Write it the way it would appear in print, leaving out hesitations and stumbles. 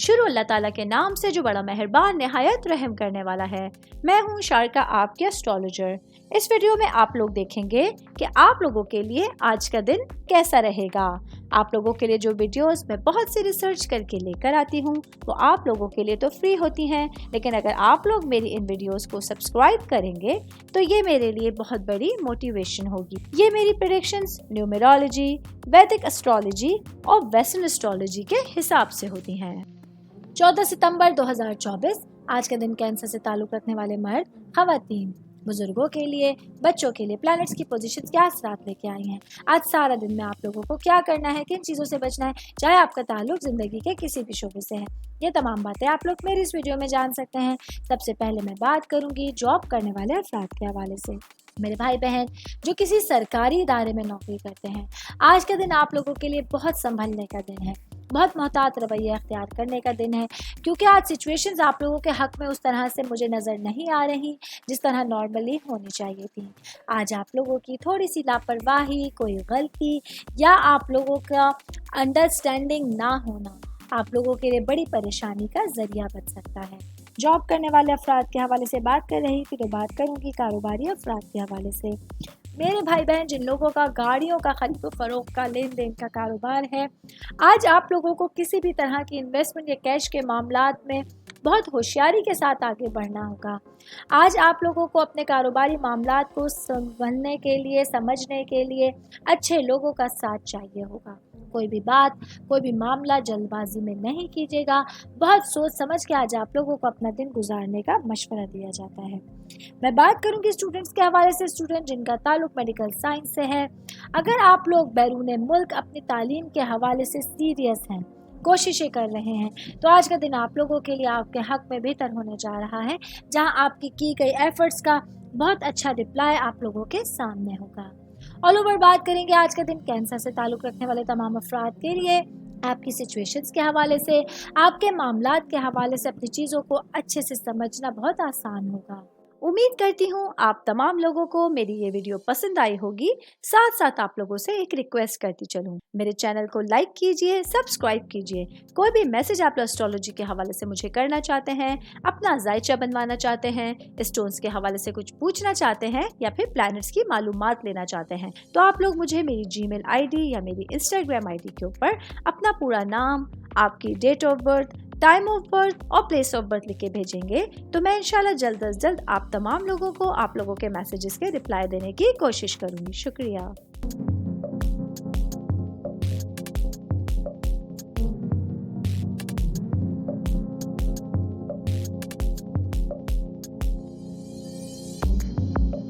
شروع اللہ تعالیٰ کے نام سے جو بڑا مہربان نہایت رحم کرنے والا ہے۔ میں ہوں شارکا، آپ کے اسٹرالوجر۔ اس ویڈیو میں آپ لوگ دیکھیں گے کہ آپ لوگوں کے لیے آج کا دن کیسا رہے گا۔ آپ لوگوں کے لیے جو ویڈیوز میں بہت سی ریسرچ کر کے لے کر آتی ہوں وہ آپ لوگوں کے لیے تو فری ہوتی ہیں، لیکن اگر آپ لوگ میری ان ویڈیوز کو سبسکرائب کریں گے تو یہ میرے لیے بہت بڑی موٹیویشن ہوگی۔ یہ میری پریڈکشنز نیومرولوجی، ویدک اسٹرالوجی اور ویسٹرن اسٹرالوجی کے حساب سے ہوتی ہیں۔ 14 ستمبر 2024 آج کا دن کینسر سے تعلق رکھنے والے مرد، خواتین، بزرگوں کے لیے، بچوں کے لیے پلانٹس کی پوزیشنز کیا اثرات لے کے آئی ہیں۔ آج سارا دن میں آپ لوگوں کو کیا کرنا ہے، کن چیزوں سے بچنا ہے، چاہے آپ کا تعلق زندگی کے کسی بھی شعبے سے ہے، یہ تمام باتیں آپ لوگ میری اس ویڈیو میں جان سکتے ہیں۔ سب سے پہلے میں بات کروں گی جاب کرنے والے افراد کے حوالے سے۔ میرے بھائی بہن جو کسی سرکاری ادارے میں نوکری کرتے ہیں، آج کا دن آپ لوگوں کے لیے بہت سنبھلنے کا دن ہے، بہت محتاط رویہ اختیار کرنے کا دن ہے، کیونکہ آج سچویشنز آپ لوگوں کے حق میں اس طرح سے مجھے نظر نہیں آ رہی جس طرح نارملی ہونی چاہیے تھی۔ آج آپ لوگوں کی تھوڑی سی لاپرواہی، کوئی غلطی یا آپ لوگوں کا انڈرسٹینڈنگ نہ ہونا آپ لوگوں کے لیے بڑی پریشانی کا ذریعہ بن سکتا ہے۔ جاب کرنے والے افراد کے حوالے سے بات کر رہی تھی تو بات کروں گی کاروباری افراد کے حوالے سے۔ میرے بھائی بہن جن لوگوں کا گاڑیوں کا خرید و فروخت کا لین دین کا کاروبار ہے، آج آپ لوگوں کو کسی بھی طرح کی انویسٹمنٹ یا کیش کے معاملات میں بہت ہوشیاری کے ساتھ آگے بڑھنا ہوگا۔ آج آپ لوگوں کو اپنے کاروباری معاملات کو سنبھلنے کے لیے، سمجھنے کے لیے اچھے لوگوں کا ساتھ چاہیے ہوگا۔ کوئی بھی بات، کوئی بھی معاملہ جلد بازی میں نہیں کیجیے گا، بہت سوچ سمجھ کے آج آپ لوگوں کو اپنا دن گزارنے کا مشورہ دیا جاتا ہے۔ میں بات کروں گی اسٹوڈنٹس کے حوالے سے۔ اسٹوڈنٹ جن کا تعلق میڈیکل سائنس سے ہے، اگر آپ لوگ بیرون ملک اپنی تعلیم کے حوالے سے سیریس ہیں، کوششیں کر رہے ہیں، تو آج کا دن آپ لوگوں کے لیے آپ کے حق میں بہتر ہونے جا رہا ہے، جہاں آپ کی گئی ایفرٹس کا بہت اچھا رپلائی آپ لوگوں کے سامنے ہوگا۔ آل اوور بات کریں گے آج کا دن کینسر سے تعلق رکھنے والے تمام افراد کے لیے، آپ کی سچویشنز کے حوالے سے، آپ کے معاملات کے حوالے سے اپنی چیزوں کو اچھے سے سمجھنا بہت آسان ہوگا۔ امید کرتی ہوں آپ تمام لوگوں کو میری یہ ویڈیو پسند آئی ہوگی۔ ساتھ ساتھ آپ لوگوں سے ایک ریکویسٹ کرتی چلوں، میرے چینل کو لائک کیجئے، سبسکرائب کیجئے۔ کوئی بھی میسج آپ اسٹرالوجی کے حوالے سے مجھے کرنا چاہتے ہیں، اپنا ذائچہ بنوانا چاہتے ہیں، اسٹونز کے حوالے سے کچھ پوچھنا چاہتے ہیں یا پھر پلانٹس کی معلومات لینا چاہتے ہیں، تو آپ لوگ مجھے میری جی میل آئی ڈی یا میری انسٹاگرام آئی ڈی کے اوپر اپنا پورا نام، آپ کی date of birth, time of birth اور پلیس آف برتھ لکھ کے بھیجیں گے تو میں انشاءاللہ جلد از جلد آپ تمام لوگوں کو آپ لوگوں کے میسیجز کے رپلائی دینے کی کوشش کروں گی۔ شکریہ۔